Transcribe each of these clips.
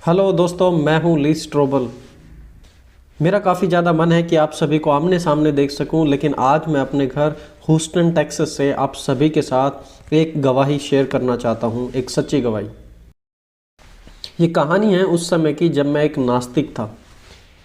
Hello दोस्तों, मैं हूं ली स्ट्रोबल। मेरा काफ़ी ज़्यादा मन है कि आप सभी को आमने सामने देख सकूं, लेकिन आज मैं अपने घर ह्यूस्टन टेक्सास से आप सभी के साथ एक गवाही शेयर करना चाहता हूं, एक सच्ची गवाही। ये कहानी है उस समय की जब मैं एक नास्तिक था।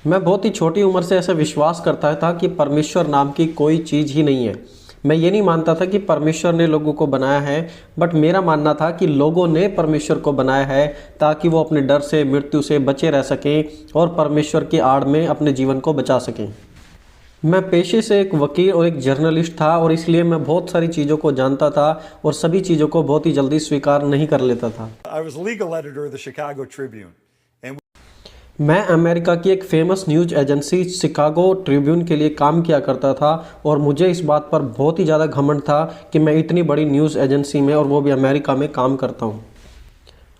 मैं बहुत ही छोटी उम्र से ऐसा विश्वास करता था कि परमेश्वर नाम की कोई चीज़ ही नहीं है। मैं ये नहीं मानता था कि परमेश्वर ने लोगों को बनाया है, बट मेरा मानना था कि लोगों ने परमेश्वर को बनाया है ताकि वो अपने डर से, मृत्यु से बचे रह सकें और परमेश्वर की आड़ में अपने जीवन को बचा सकें। मैं पेशे से एक वकील और एक जर्नलिस्ट था और इसलिए मैं बहुत सारी चीज़ों को जानता था और सभी चीज़ों को बहुत ही जल्दी स्वीकार नहीं कर लेता था। I was legal editor of the Chicago Tribune. And मैं अमेरिका की एक famous news agency Chicago Tribune के लिए काम किया करता था और मुझे इस बात पर बहुत ही ज़्यादा घमंड था कि मैं इतनी बड़ी न्यूज़ एजेंसी में और वो भी अमेरिका में काम करता हूँ।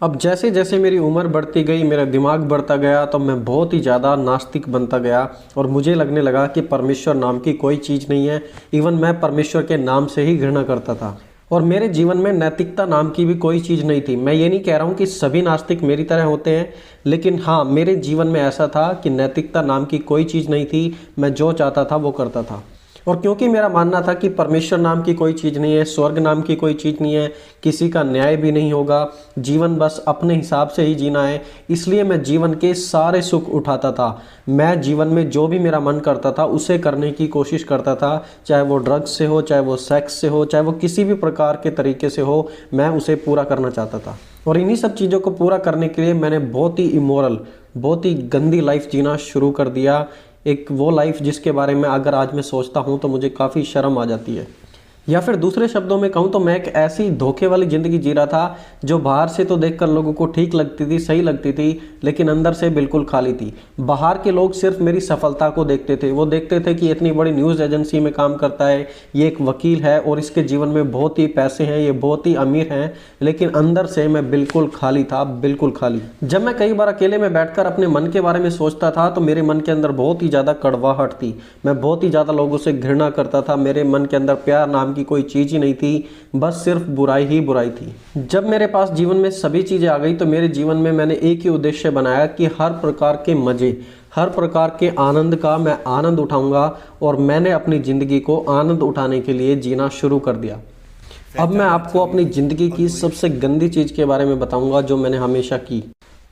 अब जैसे जैसे मेरी उम्र बढ़ती गई, मेरा दिमाग बढ़ता गया, तो मैं बहुत ही ज़्यादा नास्तिक बनता गया और मुझे लगने लगा कि परमेश्वर नाम की कोई चीज़ नहीं है। इवन मैं परमेश्वर के नाम से ही घृणा करता था और मेरे जीवन में नैतिकता नाम की भी कोई चीज़ नहीं थी। मैं ये नहीं कह रहा हूँ कि सभी नास्तिक मेरी तरह होते हैं, लेकिन हाँ, मेरे जीवन में ऐसा था कि नैतिकता नाम की कोई चीज़ नहीं थी। मैं जो चाहता था वो करता था। और क्योंकि मेरा मानना था कि परमेश्वर नाम की कोई चीज़ नहीं है, स्वर्ग नाम की कोई चीज़ नहीं है, किसी का न्याय भी नहीं होगा, जीवन बस अपने हिसाब से ही जीना है, इसलिए मैं जीवन के सारे सुख उठाता था। मैं जीवन में जो भी मेरा मन करता था उसे करने की कोशिश करता था, चाहे वो ड्रग्स से हो, चाहे वो सेक्स से हो, चाहे वो किसी भी प्रकार के तरीके से हो, मैं उसे पूरा करना चाहता था। और इन्हीं सब चीज़ों को पूरा करने के लिए मैंने बहुत ही इमोरल, बहुत ही गंदी लाइफ जीना शुरू कर दिया। एक वो लाइफ जिसके बारे में अगर आज मैं सोचता हूँ तो मुझे काफ़ी शर्म आ जाती है। या फिर दूसरे शब्दों में कहूँ तो मैं एक ऐसी धोखे वाली ज़िंदगी जी रहा था जो बाहर से तो देखकर लोगों को ठीक लगती थी, सही लगती थी, लेकिन अंदर से बिल्कुल खाली थी। बाहर के लोग सिर्फ मेरी सफलता को देखते थे। वो देखते थे कि इतनी बड़ी न्यूज़ एजेंसी में काम करता है, ये एक वकील है और इसके जीवन में बहुत ही पैसे हैं, ये बहुत ही अमीर हैं, लेकिन अंदर से मैं बिल्कुल खाली था, बिल्कुल खाली। जब मैं कई बार अकेले में बैठकर अपने मन के बारे में सोचता था तो मेरे मन के अंदर बहुत ही ज़्यादा कड़वाहट थी। मैं बहुत ही ज़्यादा लोगों से घृणा करता था। मेरे मन के अंदर प्यार नाम की कोई चीज़ ही नहीं थी, बस सिर्फ बुराई ही बुराई थी। जब मेरे पास जीवन में सभी चीज़ें आ गई तो मेरे जीवन में मैंने एक ही उद्देश्य बनाया कि हर प्रकार के मज़े, हर प्रकार के आनंद का मैं आनंद उठाऊंगा और मैंने अपनी ज़िंदगी को आनंद उठाने के लिए जीना शुरू कर दिया। अब मैं आपको अपनी ज़िंदगी की सबसे गंदी चीज़ के बारे में बताऊंगा जो मैंने हमेशा की।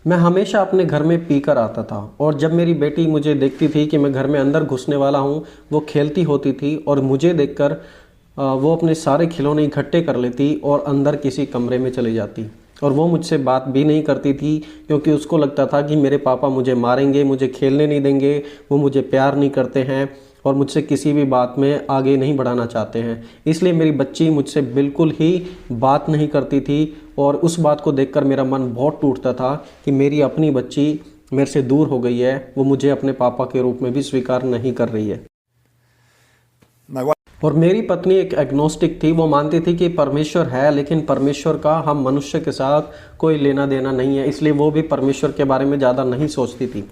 मैं हमेशा अपने घर में पीकर आता था और जब मेरी बेटी मुझे देखती थी कि मैं घर में अंदर घुसने वाला हूँ, वो खेलती होती थी और मुझे देखकर वो अपने सारे खिलौने इकट्ठे कर लेती और अंदर किसी कमरे में चली जाती और वो मुझसे बात भी नहीं करती थी, क्योंकि उसको लगता था कि मेरे पापा मुझे मारेंगे, मुझे खेलने नहीं देंगे, वो मुझे प्यार नहीं करते हैं और मुझसे किसी भी बात में आगे नहीं बढ़ाना चाहते हैं। इसलिए मेरी बच्ची मुझसे बिल्कुल ही बात नहीं करती थी और उस बात को देखकर मेरा मन बहुत टूटता था कि मेरी अपनी बच्ची मेरे से दूर हो गई है, वो मुझे अपने पापा के रूप में भी स्वीकार नहीं कर रही है। my wife, और मेरी पत्नी एक एग्नोस्टिक थी। वो मानती थी कि परमेश्वर है, लेकिन परमेश्वर का हम मनुष्य के साथ कोई लेना देना नहीं है, इसलिए वो भी परमेश्वर के बारे में ज़्यादा नहीं सोचती थी।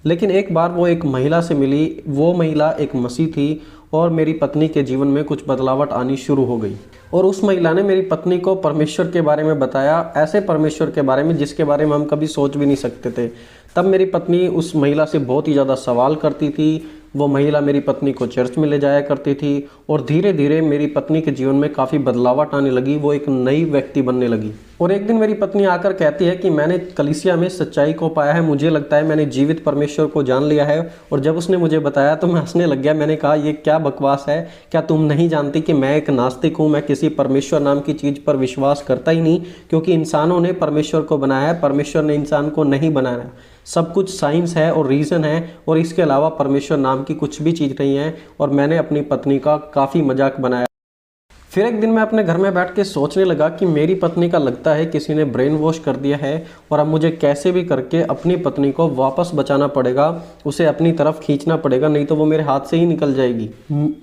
लेकिन एक बार वो एक महिला से मिली। वो महिला एक मसीह थी और मेरी पत्नी के जीवन में कुछ बदलावट आनी शुरू हो गई और उस महिला ने मेरी पत्नी को परमेश्वर के बारे में बताया, ऐसे परमेश्वर के बारे में जिसके बारे में हम कभी सोच भी नहीं सकते थे। तब मेरी पत्नी उस महिला से बहुत ही ज़्यादा सवाल करती थी। वो महिला मेरी पत्नी को चर्च में ले जाया करती थी और धीरे धीरे मेरी पत्नी के जीवन में काफ़ी बदलावट आने लगी। वो एक नई व्यक्ति बनने लगी और एक दिन मेरी पत्नी आकर कहती है कि मैंने कलीसिया में सच्चाई को पाया है, मुझे लगता है मैंने जीवित परमेश्वर को जान लिया है। और जब उसने मुझे बताया तो मैं हंसने लग गया। मैंने कहा, ये क्या बकवास है, क्या तुम नहीं जानती कि मैं एक नास्तिक हूँ, मैं किसी परमेश्वर नाम की चीज़ पर विश्वास करता ही नहीं, क्योंकि इंसानों ने परमेश्वर को बनाया है, परमेश्वर ने इंसान को नहीं बनाया। सब कुछ साइंस है और रीज़न है और इसके अलावा परमेश्वर नाम की कुछ भी चीज़ नहीं है। और मैंने अपनी पत्नी का काफ़ी मजाक बनाया। फिर एक दिन मैं अपने घर में बैठ के सोचने लगा कि मेरी पत्नी का लगता है किसी ने ब्रेन वॉश कर दिया है और अब मुझे कैसे भी करके अपनी पत्नी को वापस बचाना पड़ेगा, उसे अपनी तरफ खींचना पड़ेगा, नहीं तो वो मेरे हाथ से ही निकल जाएगी।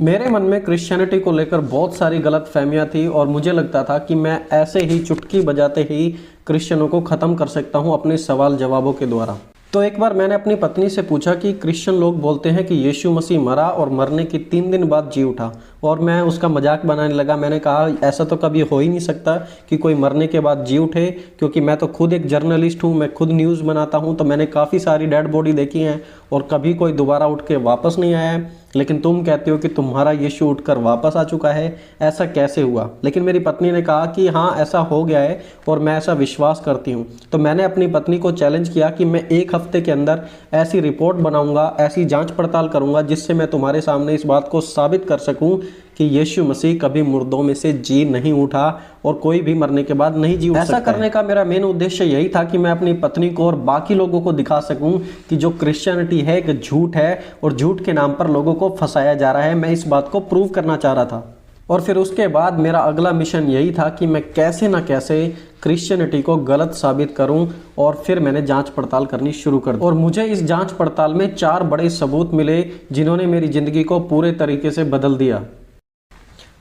मेरे मन में क्रिश्चियनिटी को लेकर बहुत सारी गलत फहमियाँ थी और मुझे लगता था कि मैं ऐसे ही चुटकी बजाते ही क्रिश्चियनों को ख़त्म कर सकता हूँ अपने सवाल जवाबों के द्वारा। तो एक बार मैंने अपनी पत्नी से पूछा कि क्रिश्चियन लोग बोलते हैं कि यीशु मसीह मरा और मरने के 3 दिन बाद जी उठा, और मैं उसका मजाक बनाने लगा। मैंने कहा ऐसा तो कभी हो ही नहीं सकता कि कोई मरने के बाद जी उठे, क्योंकि मैं तो खुद एक जर्नलिस्ट हूँ, मैं खुद न्यूज़ बनाता हूँ, तो मैंने काफ़ी सारी डेड बॉडी देखी हैं और कभी कोई दोबारा उठ के वापस नहीं आया है। लेकिन तुम कहते हो कि तुम्हारा यीशु उठकर वापस आ चुका है, ऐसा कैसे हुआ? लेकिन मेरी पत्नी ने कहा कि हाँ ऐसा हो गया है और मैं ऐसा विश्वास करती हूँ। तो मैंने अपनी पत्नी को चैलेंज किया कि मैं 1 हफ्ते के अंदर ऐसी रिपोर्ट बनाऊंगा, ऐसी जांच पड़ताल करूंगा जिससे मैं तुम्हारे सामने इस बात को साबित कर सकूं कि यीशु मसीह कभी मुर्दों में से जी नहीं उठा और कोई भी मरने के बाद नहीं जी उठ सकता। ऐसा करने का मेरा मेन उद्देश्य यही था कि मैं अपनी पत्नी को और बाकी लोगों को दिखा सकूं कि जो क्रिश्चियनिटी है एक झूठ है और झूठ के नाम पर लोगों को फंसाया जा रहा है। मैं इस बात को प्रूव करना चाह रहा था। और फिर उसके बाद मेरा अगला मिशन यही था कि मैं कैसे ना कैसे क्रिश्चियनिटी को गलत साबित करूं, और फिर मैंने जांच पड़ताल करनी शुरू कर दी। और मुझे इस जांच पड़ताल में 4 बड़े सबूत मिले जिन्होंने मेरी ज़िंदगी को पूरे तरीके से बदल दिया।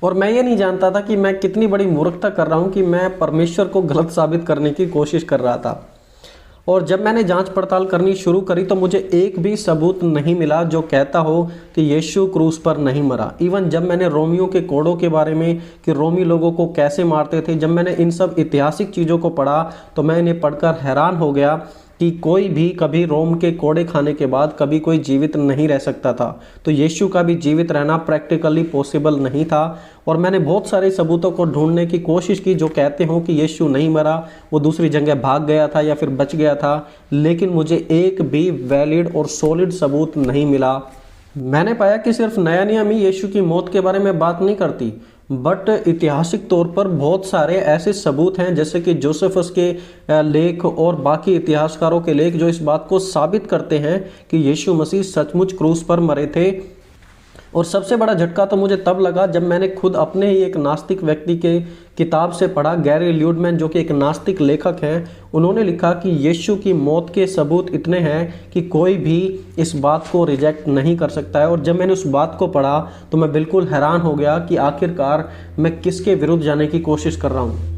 और मैं ये नहीं जानता था कि मैं कितनी बड़ी मूर्खता कर रहा हूँ कि मैं परमेश्वर को गलत साबित करने की कोशिश कर रहा था। और जब मैंने जांच पड़ताल करनी शुरू करी तो मुझे एक भी सबूत नहीं मिला जो कहता हो कि यीशु क्रूस पर नहीं मरा। इवन जब मैंने रोमियो के कोड़ों के बारे में कि रोमी लोगों को कैसे मारते थे, जब मैंने इन सब ऐतिहासिक चीज़ों को पढ़ा तो मैं इन्हें पढ़कर हैरान हो गया कि कोई भी कभी रोम के कोड़े खाने के बाद कभी कोई जीवित नहीं रह सकता था। तो यीशु का भी जीवित रहना प्रैक्टिकली पॉसिबल नहीं था। और मैंने बहुत सारे सबूतों को ढूंढने की कोशिश की जो कहते हो कि यीशु नहीं मरा, वो दूसरी जगह भाग गया था या फिर बच गया था, लेकिन मुझे एक भी वैलिड और सॉलिड सबूत नहीं मिला। मैंने पाया कि सिर्फ नया नियम ही यीशु की मौत के बारे में बात नहीं करती, बट ऐतिहासिक तौर पर बहुत सारे ऐसे सबूत हैं जैसे कि जोसेफस के लेख और बाकी इतिहासकारों के लेख जो इस बात को साबित करते हैं कि यीशु मसीह सचमुच क्रूस पर मरे थे। और सबसे बड़ा झटका तो मुझे तब लगा जब मैंने खुद अपने ही एक नास्तिक व्यक्ति के किताब से पढ़ा। गैरी ल्यूडमैन जो कि एक नास्तिक लेखक हैं, उन्होंने लिखा कि यीशु की मौत के सबूत इतने हैं कि कोई भी इस बात को रिजेक्ट नहीं कर सकता है। और जब मैंने उस बात को पढ़ा तो मैं बिल्कुल हैरान हो गया कि आखिरकार मैं किसके विरुद्ध जाने की कोशिश कर रहा हूँ।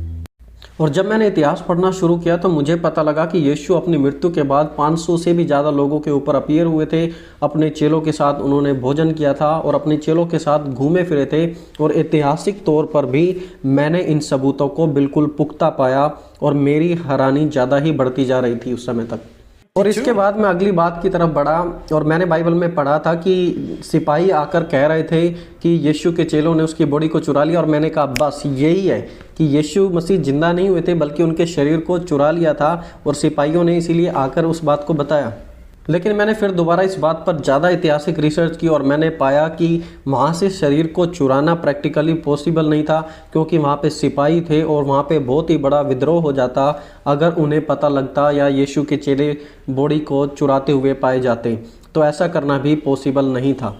और जब मैंने इतिहास पढ़ना शुरू किया तो मुझे पता लगा कि यीशु अपनी मृत्यु के बाद 500 से भी ज़्यादा लोगों के ऊपर अपीयर हुए थे। अपने चेलों के साथ उन्होंने भोजन किया था और अपने चेलों के साथ घूमे फिरे थे। और ऐतिहासिक तौर पर भी मैंने इन सबूतों को बिल्कुल पुख्ता पाया और मेरी हैरानी ज़्यादा ही बढ़ती जा रही थी उस समय तक। और इसके बाद मैं अगली बात की तरफ बढ़ा और मैंने बाइबल में पढ़ा था कि सिपाही आकर कह रहे थे कि यीशु के चेलों ने उसकी बॉडी को चुरा लिया। और मैंने कहा बस यही है कि यीशु मसीह जिंदा नहीं हुए थे बल्कि उनके शरीर को चुरा लिया था और सिपाहियों ने इसीलिए आकर उस बात को बताया। लेकिन मैंने फिर दोबारा इस बात पर ज़्यादा ऐतिहासिक रिसर्च की और मैंने पाया कि वहाँ से शरीर को चुराना प्रैक्टिकली पॉसिबल नहीं था, क्योंकि वहाँ पे सिपाही थे और वहाँ पे बहुत ही बड़ा विद्रोह हो जाता अगर उन्हें पता लगता या यीशु के चेले बॉडी को चुराते हुए पाए जाते। तो ऐसा करना भी पॉसिबल नहीं था।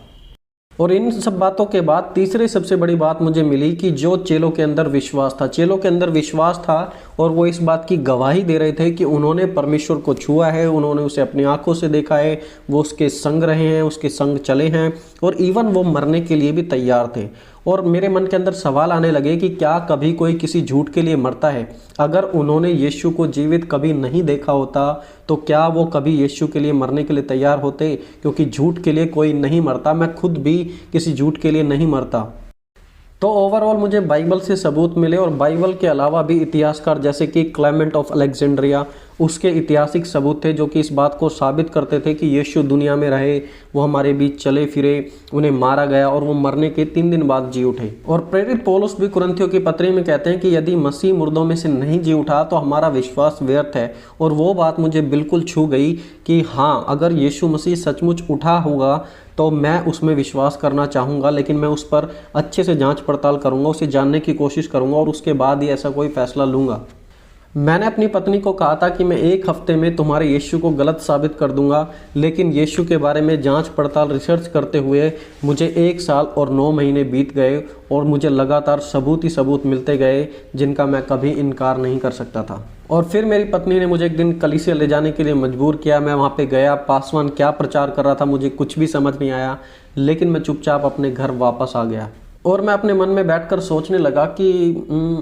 और इन सब बातों के बाद तीसरी सबसे बड़ी बात मुझे मिली कि जो चेलों के अंदर विश्वास था, चेलों के अंदर विश्वास था और वो इस बात की गवाही दे रहे थे कि उन्होंने परमेश्वर को छुआ है, उन्होंने उसे अपनी आंखों से देखा है, वो उसके संग रहे हैं, उसके संग चले हैं और इवन वो मरने के लिए भी तैयार थे। और मेरे मन के अंदर सवाल आने लगे कि क्या कभी कोई किसी झूठ के लिए मरता है? अगर उन्होंने यीशु को जीवित कभी नहीं देखा होता तो क्या वो कभी यीशु के लिए मरने के लिए तैयार होते? क्योंकि झूठ के लिए कोई नहीं मरता, मैं खुद भी किसी झूठ के लिए नहीं मरता। तो ओवरऑल मुझे बाइबल से सबूत मिले और बाइबल के अलावा भी इतिहासकार जैसे कि क्लेमेंट ऑफ अलेक्जेंड्रिया, उसके ऐतिहासिक सबूत थे जो कि इस बात को साबित करते थे कि यीशु दुनिया में रहे, वो हमारे बीच चले फिरे, उन्हें मारा गया और वो मरने के 3 दिन बाद जी उठे। और प्रेरित पौलुस भी कुरिन्थियों की पत्री में कहते हैं कि यदि मसीह मुर्दों में से नहीं जी उठा तो हमारा विश्वास व्यर्थ है। और वो बात मुझे बिल्कुल छू गई कि हाँ, अगर यीशु मसीह सचमुच उठा होगा तो मैं उसमें विश्वास करना चाहूँगा, लेकिन मैं उस पर अच्छे से जांच पड़ताल करूँगा, उसे जानने की कोशिश करूँगा और उसके बाद ही ऐसा कोई फैसला लूँगा। मैंने अपनी पत्नी को कहा था कि मैं 1 हफ्ते में तुम्हारे यीशु को गलत साबित कर दूंगा, लेकिन यीशु के बारे में जांच पड़ताल रिसर्च करते हुए मुझे 1 साल और 9 महीने बीत गए और मुझे लगातार सबूत ही सबूत मिलते गए जिनका मैं कभी इनकार नहीं कर सकता था। और फिर मेरी पत्नी ने मुझे एक दिन कलीसिया ले जाने के लिए मजबूर किया। मैं वहाँ पे गया, पासवान क्या प्रचार कर रहा था मुझे कुछ भी समझ नहीं आया, लेकिन मैं चुपचाप अपने घर वापस आ गया। और मैं अपने मन में बैठकर सोचने लगा कि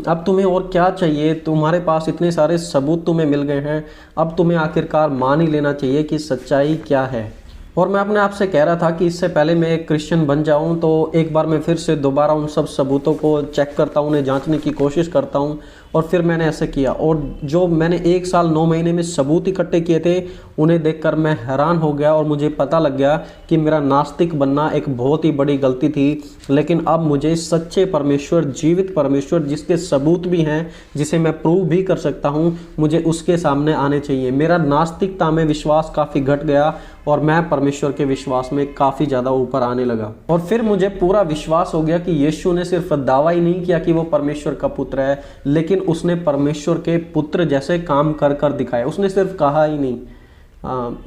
अब तुम्हें और क्या चाहिए, तुम्हारे पास इतने सारे सबूत तुम्हें मिल गए हैं, अब तुम्हें आखिरकार मान ही लेना चाहिए कि सच्चाई क्या है। और मैं अपने आप से कह रहा था कि इससे पहले मैं एक क्रिश्चियन बन जाऊं तो एक बार मैं फिर से दोबारा उन सब सबूतों को चेक करता हूं, उन्हें जांचने की कोशिश करता हूं। और फिर मैंने ऐसे किया, और जो मैंने 1 साल 9 महीने में सबूत इकट्ठे किए थे उन्हें देखकर मैं हैरान हो गया, और मुझे पता लग गया कि मेरा नास्तिक बनना एक बहुत ही बड़ी गलती थी। लेकिन अब मुझे सच्चे परमेश्वर, जीवित परमेश्वर जिसके सबूत भी हैं, जिसे मैं प्रूव भी कर सकता हूँ, मुझे उसके सामने आने चाहिए। मेरा नास्तिकता में विश्वास काफ़ी घट गया और मैं परमेश्वर के विश्वास में काफ़ी ज़्यादा ऊपर आने लगा। और फिर मुझे पूरा विश्वास हो गया कि यीशु ने सिर्फ दावा ही नहीं किया कि वो परमेश्वर का पुत्र है, लेकिन उसने परमेश्वर के पुत्र जैसे काम कर कर दिखाया। उसने सिर्फ कहा ही नहीं,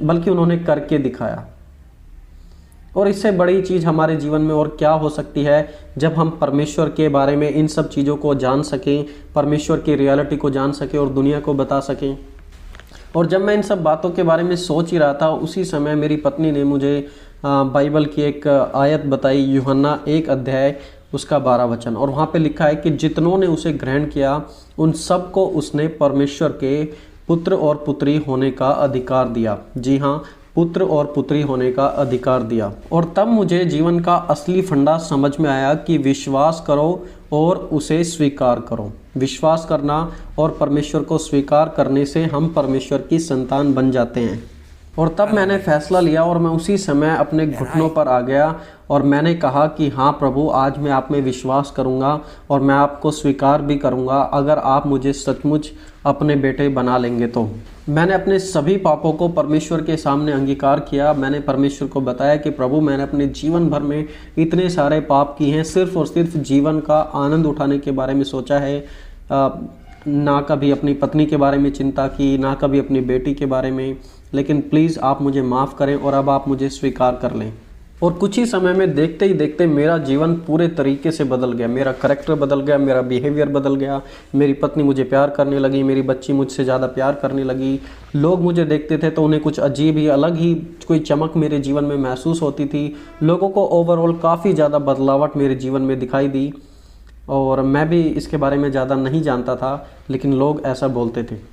बल्कि उन्होंने करके दिखाया। और इससे बड़ी चीज़ हमारे जीवन में और क्या हो सकती है जब हम परमेश्वर के बारे में इन सब चीज़ों को जान सकें, परमेश्वर की रियलिटी को जान सकें और दुनिया को बता सकें। और जब मैं इन सब बातों के बारे में सोच ही रहा था, उसी समय मेरी पत्नी ने मुझे बाइबल की एक आयत बताई, यूहन्ना 1 अध्याय उसका 12 वचन। और वहाँ पे लिखा है कि जितनों ने उसे ग्रहण किया उन सबको उसने परमेश्वर के पुत्र और पुत्री होने का अधिकार दिया। जी हाँ, पुत्र और पुत्री होने का अधिकार दिया। और तब मुझे जीवन का असली फंडा समझ में आया कि विश्वास करो और उसे स्वीकार करो। विश्वास करना और परमेश्वर को स्वीकार करने से हम परमेश्वर की संतान बन जाते हैं। और तब मैंने फैसला लिया और मैं उसी समय अपने घुटनों पर आ गया और मैंने कहा कि हाँ प्रभु, आज मैं आप में विश्वास करूँगा और मैं आपको स्वीकार भी करूँगा अगर आप मुझे सचमुच अपने बेटे बना लेंगे तो। मैंने अपने सभी पापों को परमेश्वर के सामने अंगीकार किया। मैंने परमेश्वर को बताया कि प्रभु, मैंने अपने जीवन भर में इतने सारे पाप किए हैं, सिर्फ और सिर्फ जीवन का आनंद उठाने के बारे में सोचा है, ना कभी अपनी पत्नी के बारे में चिंता की, ना कभी अपनी बेटी के बारे में। लेकिन प्लीज़ आप मुझे माफ़ करें और अब आप मुझे स्वीकार कर लें। और कुछ ही समय में देखते ही देखते मेरा जीवन पूरे तरीके से बदल गया। मेरा करैक्टर बदल गया, मेरा बिहेवियर बदल गया। मेरी पत्नी मुझे प्यार करने लगी, मेरी बच्ची मुझसे ज़्यादा प्यार करने लगी। लोग मुझे देखते थे तो उन्हें कुछ अजीब ही, अलग ही कोई चमक मेरे जीवन में महसूस होती थी। लोगों को ओवरऑल काफ़ी ज़्यादा बदलावट मेरे जीवन में दिखाई दी और मैं भी इसके बारे में ज़्यादा नहीं जानता था, लेकिन लोग ऐसा बोलते थे।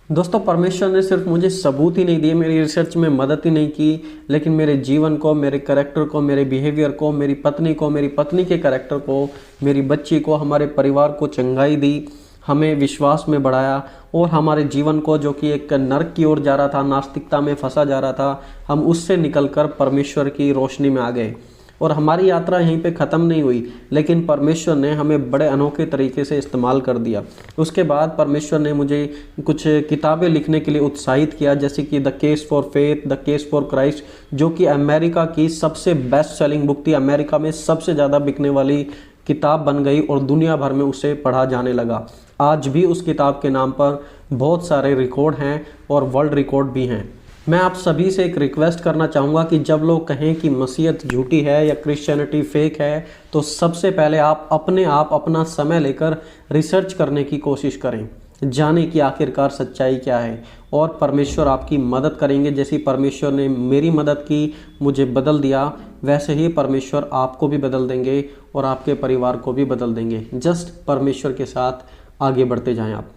दोस्तों, परमेश्वर ने सिर्फ मुझे सबूत ही नहीं दिए, मेरी रिसर्च में मदद ही नहीं की, लेकिन मेरे जीवन को, मेरे करैक्टर को, मेरे बिहेवियर को, मेरी पत्नी को, मेरी पत्नी के करैक्टर को, मेरी बच्ची को, हमारे परिवार को चंगाई दी, हमें विश्वास में बढ़ाया और हमारे जीवन को, जो कि एक नर्क की ओर जा रहा था, नास्तिकता में फंसा जा रहा था, हम उससे निकलकर परमेश्वर की रोशनी में आ गए। और हमारी यात्रा यहीं पे ख़त्म नहीं हुई, लेकिन परमेश्वर ने हमें बड़े अनोखे तरीके से इस्तेमाल कर दिया। उसके बाद परमेश्वर ने मुझे कुछ किताबें लिखने के लिए उत्साहित किया, जैसे कि the case for faith, the case for Christ, जो कि अमेरिका की सबसे बेस्ट सेलिंग बुक थी, अमेरिका में सबसे ज़्यादा बिकने वाली किताब बन गई और दुनिया भर में उसे पढ़ा जाने लगा। आज भी उस किताब के नाम पर बहुत सारे रिकॉर्ड हैं और वर्ल्ड रिकॉर्ड भी हैं। मैं आप सभी से एक रिक्वेस्ट करना चाहूँगा कि जब लोग कहें कि मसीहत झूठी है या क्रिश्चियनिटी फेक है, तो सबसे पहले आप अपना समय लेकर रिसर्च करने की कोशिश करें, जाने कि आखिरकार सच्चाई क्या है। और परमेश्वर आपकी मदद करेंगे। जैसी परमेश्वर ने मेरी मदद की, मुझे बदल दिया, वैसे ही परमेश्वर आपको भी बदल देंगे और आपके परिवार को भी बदल देंगे। जस्ट परमेश्वर के साथ आगे बढ़ते जाएं आप।